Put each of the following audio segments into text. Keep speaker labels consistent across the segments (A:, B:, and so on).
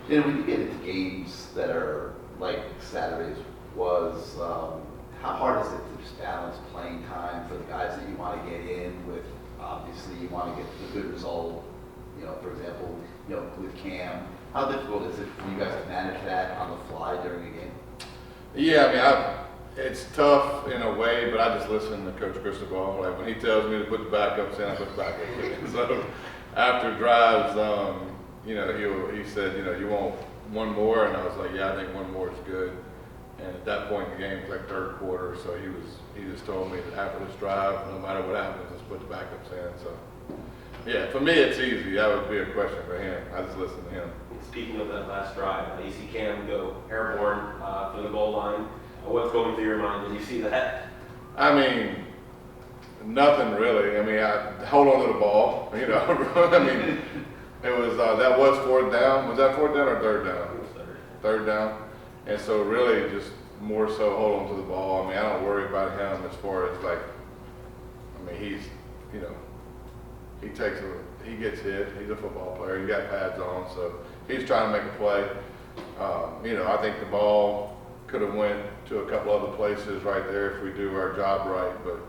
A: You know, when you get into games that are like Saturdays was, how hard is it to just balance playing time for the guys that you want to get in with? Obviously, you want to get a good result. You know, for example, you know, with Cam, how difficult is it for you guys to manage that on the fly during a game?
B: Yeah, I mean, it's tough in a way, but I just listen to Coach Cristobal. Like when he tells me to put the backups in, I put the backups in. So after drives, you know, he said, you know, you want one more, and I was like, yeah, I think one more is good. And at that point in the game, it was like third quarter, so he just told me that after this drive, no matter what happens, just put the backups in. So yeah, for me it's easy. That would be a question for him. I just listen to him.
C: Speaking of that last drive, you see Cam go airborne for the goal line. What's going through your mind when you see that?
B: I mean, nothing really. I mean, I hold on to the ball. You know, I mean, it was that was fourth down. Was that fourth down or third down?
C: It was third.
B: Third down. And so really just more so hold on to the ball. I mean, I don't worry about him as far as like, I mean, he's, you know, he gets hit. He's a football player. He got pads on, so he's trying to make a play. You know, I think the ball could have went to a couple other places right there if we do our job right, but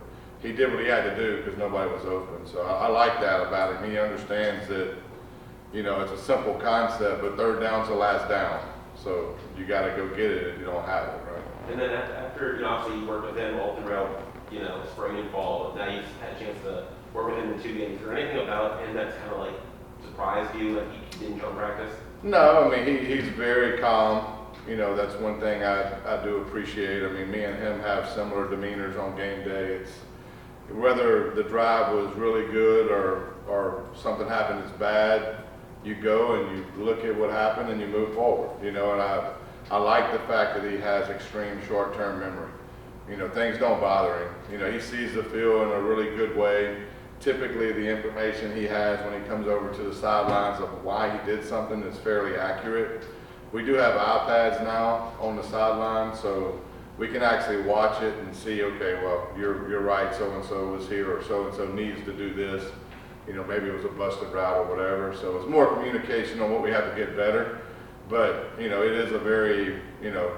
B: he did what he had to do because nobody was open. So I like that about him. He understands that, you know, it's a simple concept, but third down's the last down. So you got to go get it if you don't have it, right?
C: And then after, you know, obviously you worked with him all throughout, you know, spring and fall. Now you've had a chance to work with him in 2 games. Is there anything about him that's kind of like surprised you that he didn't come practice?
B: No, I mean, he's very calm. You know, that's one thing I do appreciate. I mean, me and him have similar demeanors on game day. It's whether the drive was really good or something happened that's bad, you go and you look at what happened and you move forward. You know, and I like the fact that he has extreme short-term memory. You know, things don't bother him. You know, he sees the field in a really good way. Typically, the information he has when he comes over to the sidelines of why he did something is fairly accurate. We do have iPads now on the sideline, so we can actually watch it and see, okay, well, you're right, so-and-so was here, or so-and-so needs to do this. You know, maybe it was a busted route or whatever. So it's more communication on what we have to get better. But, you know, it is a very, you know,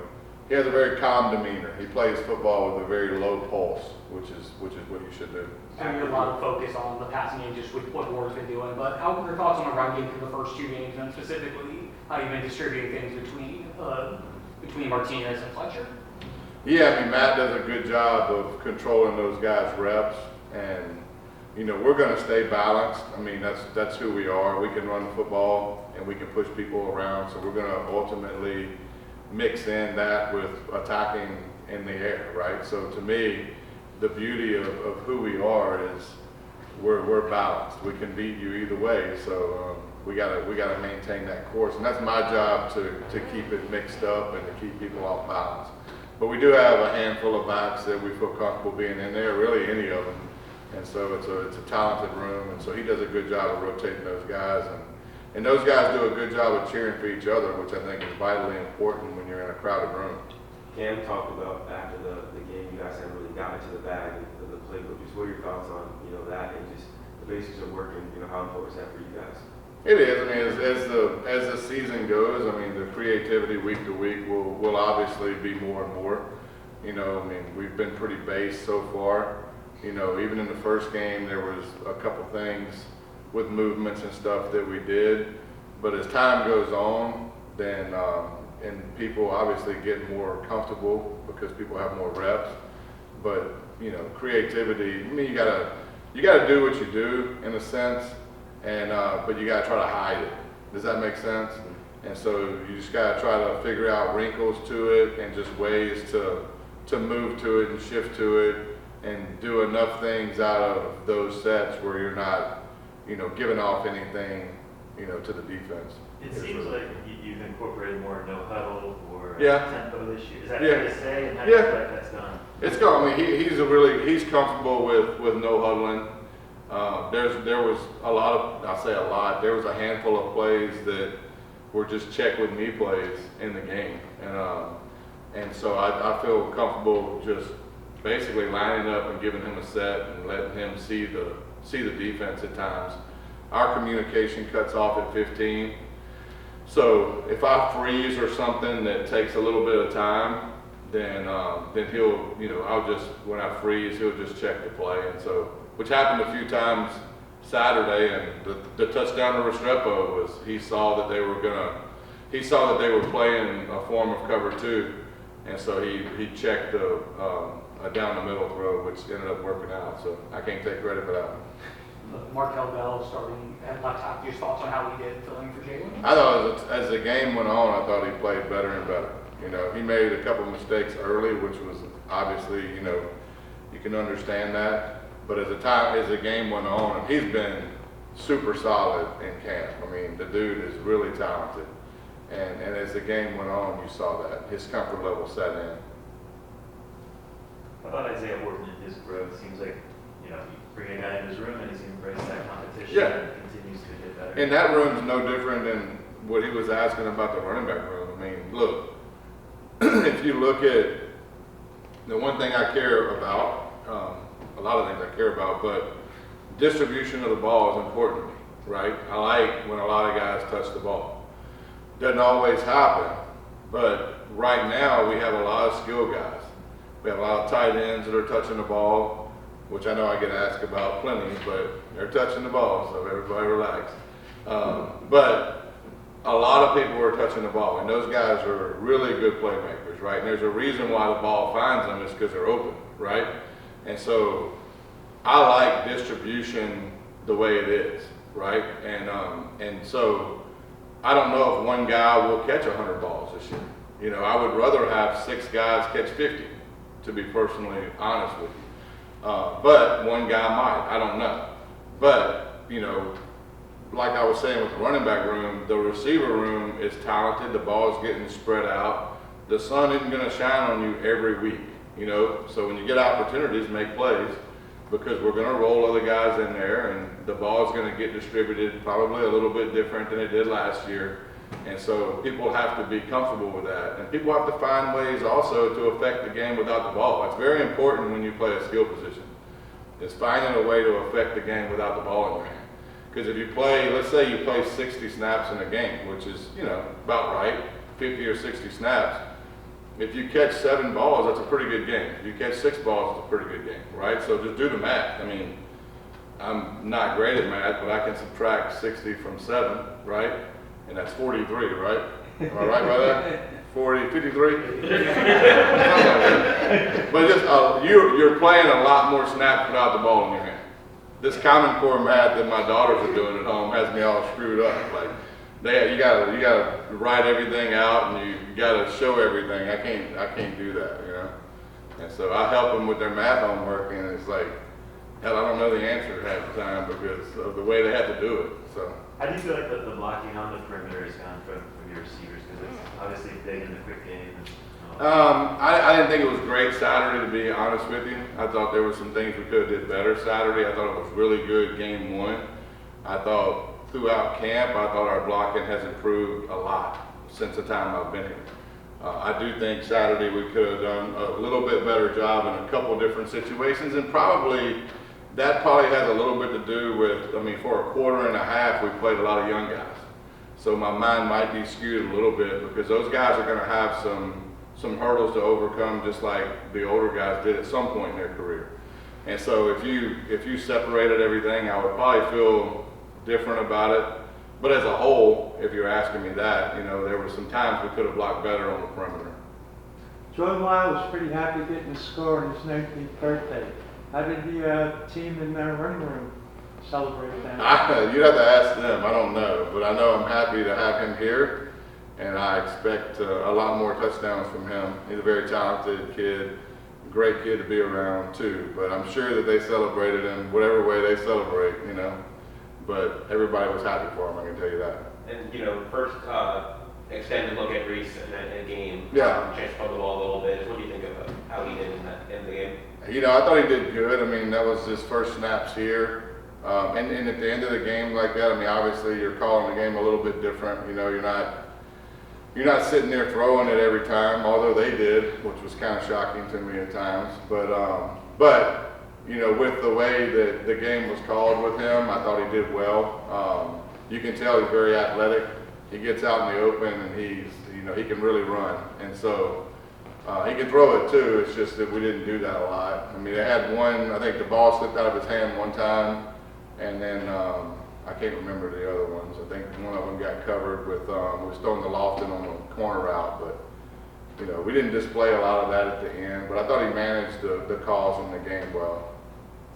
B: he has a very calm demeanor. He plays football with a very low pulse, which is what you should do.
D: So you have a lot of focus on the passing game, just with what Ward's been doing. But how are your thoughts on the run game for the first 2 games, and specifically how you've been distributing things between Martinez and Fletcher?
B: Yeah, I mean, Matt does a good job of controlling those guys' reps, and you know, we're going to stay balanced. I mean, that's who we are. We can run the football and we can push people around, so we're going to ultimately mix in that with attacking in the air, right? So to me, the beauty of who we are is we're balanced. We can beat you either way, so we gotta maintain that course, and that's my job to keep it mixed up and to keep people off balance. But we do have a handful of backs that we feel comfortable being in there, really any of them, and so it's a talented room, and so he does a good job of rotating those guys, and those guys do a good job of cheering for each other, which I think is vitally important when you're in a crowded room.
C: Cam talked about after the game, you guys haven't really gotten into the bag of the playbook. Just what are your thoughts on, you know, that and just the basics of working, you know, how important is that for you guys?
B: It is. I mean, as the season goes, I mean, the creativity week to week will obviously be more and more. You know, I mean, we've been pretty base so far. You know, even in the first game, there was a couple things with movements and stuff that we did. But as time goes on, then and people obviously get more comfortable because people have more reps. But you know, creativity. I mean, you gotta do what you do in a sense, and but you gotta try to hide it. Does that make sense? And so you just gotta try to figure out wrinkles to it and just ways to move to it and shift to it and do enough things out of those sets where you're not, you know, giving off anything, you know, to the defense.
E: It seems like you've incorporated more no-huddle or tempo this year. Is that fair to say? And how do you feel like that's gone?
B: It's gone. I mean, he's comfortable with no huddling. There was a lot of, I'll say a lot, there was a handful of plays that were just check with me plays in the game. And so I feel comfortable just basically lining up and giving him a set and letting him see the defense at times. Our communication cuts off at 15. So if I freeze or something that takes a little bit of time, then he'll, I'll just, when I freeze, he'll just check the play. And so, which happened a few times Saturday, and the touchdown to Restrepo was, he saw that they were playing a form of cover 2. And so he checked a down the middle throw, which ended up working out. So I can't take credit for that one.
D: Markel Bell starting at left tackle. Your thoughts on how he did filling for Jalen?
B: I thought as the game went on, I thought he played better and better. He made a couple mistakes early, which was obviously, you can understand that. But as the game went on, he's been super solid in camp. I mean, the dude is really talented. And as the game went on, you saw that. His comfort level set in.
E: How about Isaiah Horton and his growth? Seems like, you bring a guy in his room and he's embraced that competition and continues to get better.
B: And that room's no different than what he was asking about the running back room. I mean, look, if you look at the one thing I care about, a lot of things I care about, but distribution of the ball is important to me, right? I like when a lot of guys touch the ball. Doesn't always happen, but right now we have a lot of skill guys. We have a lot of tight ends that are touching the ball, which I know I get asked about plenty, but they're touching the ball, so everybody relax. But a lot of people are touching the ball, and those guys are really good playmakers, right? And there's a reason why the ball finds them is because they're open, right? And so I like distribution the way it is, right? And so I don't know if one guy will catch 100 balls this year. I would rather have 6 guys catch 50, to be personally honest with you. But one guy might, I don't know. But, like I was saying with the running back room, the receiver room is talented. The ball is getting spread out. The sun isn't going to shine on you every week, So when you get opportunities, make plays, because we're going to roll other guys in there, and the ball is going to get distributed probably a little bit different than it did last year. And so people have to be comfortable with that. And people have to find ways also to affect the game without the ball. It's very important when you play a skill position. It's finding a way to affect the game without the ball in your hand. Because if you play, let's say you play 60 snaps in a game, which is, about right, 50 or 60 snaps. If you catch 7 balls, that's a pretty good game. If you catch 6 balls, it's a pretty good game, right? So just do the math. I mean, I'm not great at math, but I can subtract 60 from 7, right? And that's 43, right? Am I right by that? 40, 53? But just, you're playing a lot more snaps without the ball in your hand. This Common Core math that my daughters are doing at home has me all screwed up. Like, you gotta write everything out, and you gotta show everything. I can't do that, And so I help them with their math homework, and it's like, hell, I don't know the answer half the time because of the way they have to do it. So.
E: How do you feel like the blocking on the perimeter has gone from your receivers? Because it's obviously big in the quick game.
B: I didn't think it was great Saturday, to be honest with you. I thought there were some things we could have did better Saturday. I thought it was really good game 1. I thought throughout camp, I thought our blocking has improved a lot since the time I've been here. I do think Saturday we could have done a little bit better job in a couple different situations, and that probably has a little bit to do with, for a quarter and a half, we played a lot of young guys. So my mind might be skewed a little bit because those guys are going to have some hurdles to overcome, just like the older guys did at some point in their career. And so if you separated everything, I would probably feel different about it. But as a whole, if you're asking me that, there were some times we could have blocked better on the perimeter.
F: Jordan Lyle was pretty happy getting a score on his 19th birthday. How did the team in their running room celebrate that?
B: You'd have to ask them. I don't know. But I know I'm happy to have him here, and I expect a lot more touchdowns from him. He's a very talented kid, great kid to be around too. But I'm sure that they celebrated him whatever way they celebrate, But everybody was happy for him, I can tell you that.
C: And, first extended look at Reese in a game.
B: Yeah.
C: Chance to throw the ball a little bit. What do you think of how he did in the game?
B: I thought he did good. That was his first snaps here. And at the end of the game like that, obviously you're calling the game a little bit different. You're not sitting there throwing it every time, although they did, which was kind of shocking to me at times. But with the way that the game was called with him, I thought he did well. You can tell he's very athletic. he gets out in the open and he can really run. And so he can throw it too. It's just that we didn't do that a lot. I mean, they had one, I think the ball slipped out of his hand one time, and then I can't remember the other ones. I think one of them got covered with, was throwing the Lofton on the corner route, but we didn't display a lot of that at the end, but I thought he managed the calls in the game well.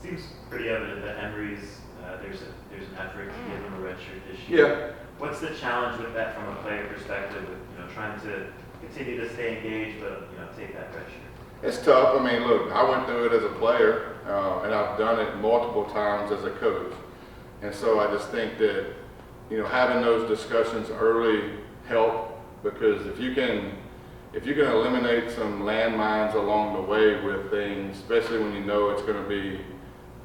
E: Seems pretty evident that Emory's, there's an effort to give him a red shirt this year.
B: Yeah.
E: What's the challenge with that from a player perspective, with trying to continue to stay engaged, but take that red shirt?
B: It's tough. I mean, look, I went through it as a player, and I've done it multiple times as a coach. And so I just think that, having those discussions early help, because if you can eliminate some landmines along the way with things, especially when it's going to be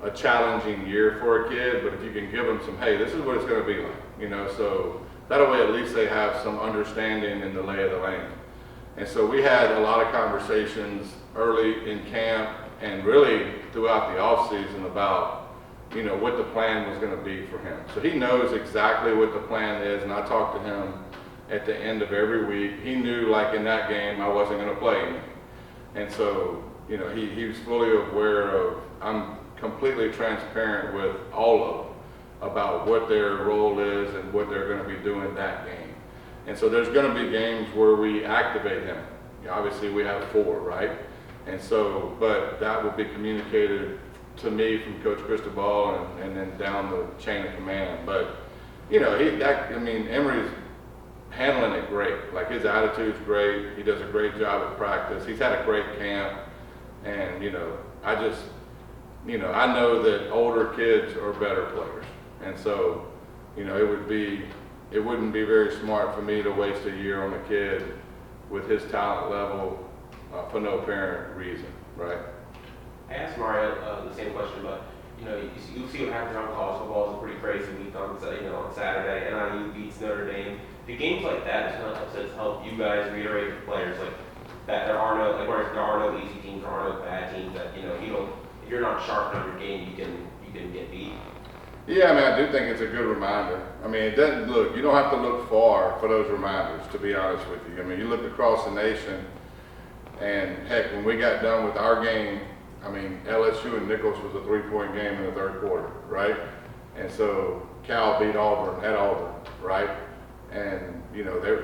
B: a challenging year for a kid, but if you can give them some, hey, this is what it's going to be like, so that way at least they have some understanding in the lay of the land. And so we had a lot of conversations early in camp and really throughout the off season about, what the plan was going to be for him. So he knows exactly what the plan is, and I talked to him at the end of every week. He knew, like in that game, I wasn't going to play him. And so, he was fully aware of, I'm completely transparent with all of them about what their role is and what they're going to be doing that game. And so there's going to be games where we activate him. Obviously we have 4, right? And so, but that will be communicated to me from Coach Cristobal and then down the chain of command. But, Emory's handling it great. Like, his attitude's great. He does a great job at practice. He's had a great camp. And, I know that older kids are better players. And so, it wouldn't be very smart for me to waste a year on a kid with his talent level for no apparent reason, right?
C: I asked Mario the same question, but you see what happens around college football. Is a pretty crazy week on Saturday. NIU beats Notre Dame. Do games like that just help you guys reiterate to players that there are no easy teams, there are no bad teams, that if you're not sharp on your game, you can get beat.
B: Yeah, I do think it's a good reminder. It doesn't you don't have to look far for those reminders, to be honest with you. You look across the nation, and heck, when we got done with our game, LSU and Nichols was a 3-point game in the third quarter, right? And so Cal beat Auburn at Auburn, right? And,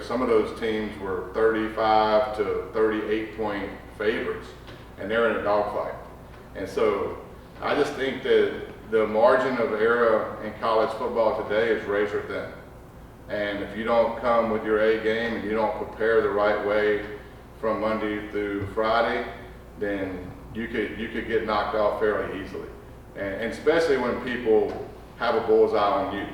B: some of those teams were 35 to 38 point favorites, and they're in a dogfight. And so I just think that the margin of error in college football today is razor thin. And if you don't come with your A game and you don't prepare the right way from Monday through Friday, then you could get knocked off fairly easily. And especially when people have a bullseye on you,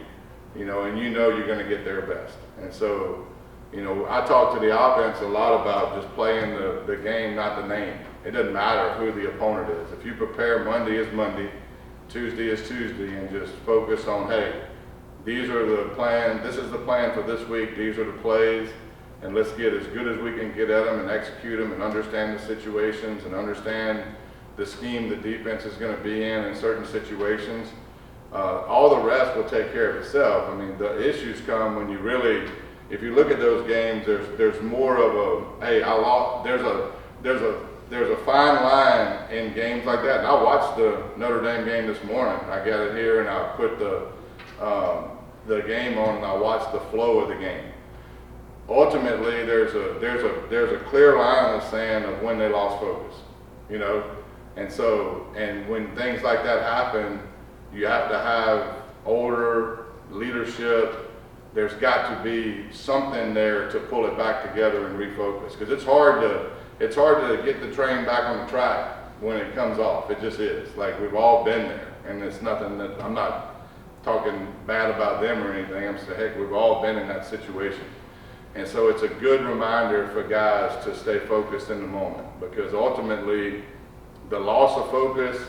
B: and you're going to get their best. And so, I talk to the offense a lot about just playing the game, not the name. It doesn't matter who the opponent is. If you prepare Monday is Monday, Tuesday is Tuesday, and just focus on, hey, these are the plan, this is the plan for this week, these are the plays, and let's get as good as we can get at them and execute them and understand the situations and understand the scheme the defense is going to be in certain situations. All the rest will take care of itself. The issues come when you really, if you look at those games, there's more of a, hey, I lost, there's a fine line in games like that. And I watched the Notre Dame game this morning. I got it here and I put the game on and I watched the flow of the game. Ultimately, there's a clear line in the sand of when they lost focus, and so, and when things like that happen, you have to have older leadership. There's got to be something there to pull it back together and refocus, because it's hard to get the train back on the track when it comes off. It just is. Like, we've all been there, and it's nothing that, I'm not talking bad about them or anything. I'm saying, heck, we've all been in that situation. And so it's a good reminder for guys to stay focused in the moment, because ultimately the loss of focus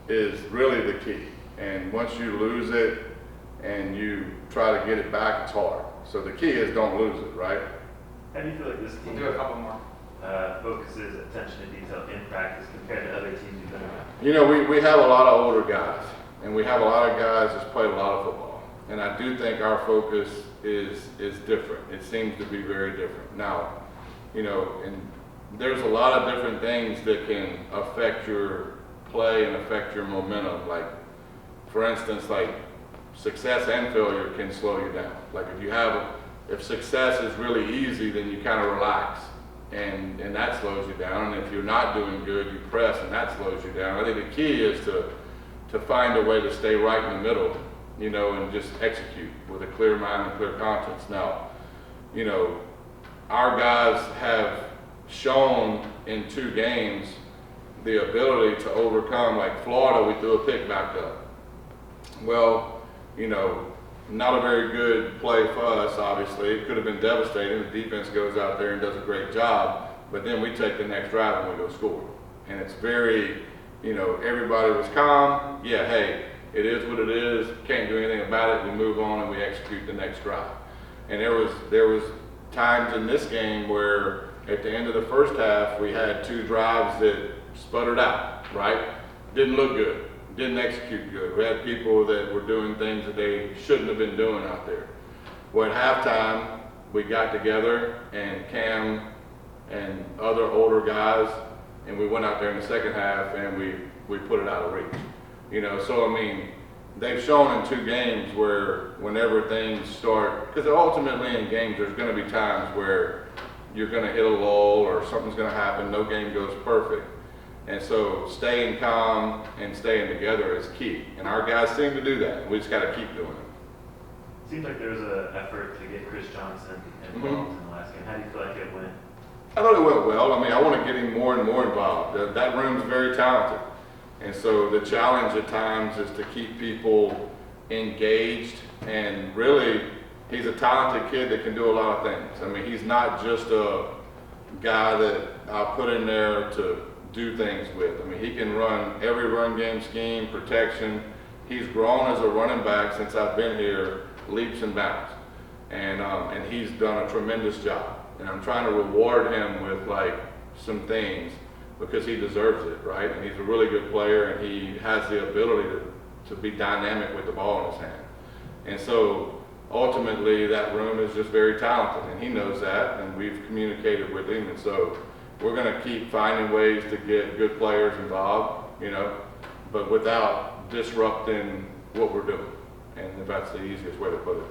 B: is really the key. And once you lose it and you try to get it back, it's hard. So the key is don't lose it, right?
E: How do you feel like this team
D: We'll do a couple more.
E: Focuses attention to detail in practice compared to other teams you've been around?
B: We have a lot of older guys, and we have a lot of guys that's played a lot of football. And I do think our focus is different. It seems to be very different. Now, you know, and there's a lot of different things that can affect your play and affect your momentum. Like, for instance, like success and failure can slow you down. Like if success is really easy, then you kind of relax, and that slows you down. And if you're not doing good, you press, and that slows you down. I think the key is to find a way to stay right in the middle, you know, and just execute with a clear mind and clear conscience. Now, you know, our guys have shown in 2 games the ability to overcome. Like Florida, we threw a pick back up. Well, you know, not a very good play for us, obviously. It could have been devastating. The defense goes out there and does a great job, but then we take the next drive and we go score. And it's very, you know, everybody was calm. Yeah, hey, it is what it is. Can't do anything about it. We move on and we execute the next drive. And there was times in this game where at the end of the first half, we had 2 drives that sputtered out, right? Didn't look good. Didn't execute good. We had people that were doing things that they shouldn't have been doing out there. Well, at halftime, we got together, and Cam and other older guys, and we went out there in the second half and we put it out of reach. You know, so I mean, they've shown in 2 games where whenever things start, because ultimately in games there's going to be times where you're going to hit a lull or something's going to happen. No game goes perfect. And so staying calm and staying together is key. And our guys seem to do that. We just got to keep doing it.
E: Seems like there was an effort to get Chris Johnson involved in the last game. How do you feel like it went?
B: I thought it went well. I mean, I want to get him more and more involved. That room's very talented. And so the challenge at times is to keep people engaged. And really, he's a talented kid that can do a lot of things. I mean, he's not just a guy that I put in there to do things with. I mean, he can run every run game scheme, protection. He's grown as a running back since I've been here, leaps and bounds. And he's done a tremendous job. And I'm trying to reward him with like some things because he deserves it, right? And he's a really good player, and he has the ability to be dynamic with the ball in his hand. And so ultimately that room is just very talented, and he knows that, and we've communicated with him. And so we're going to keep finding ways to get good players involved, you know, but without disrupting what we're doing. And that's the easiest way to put it.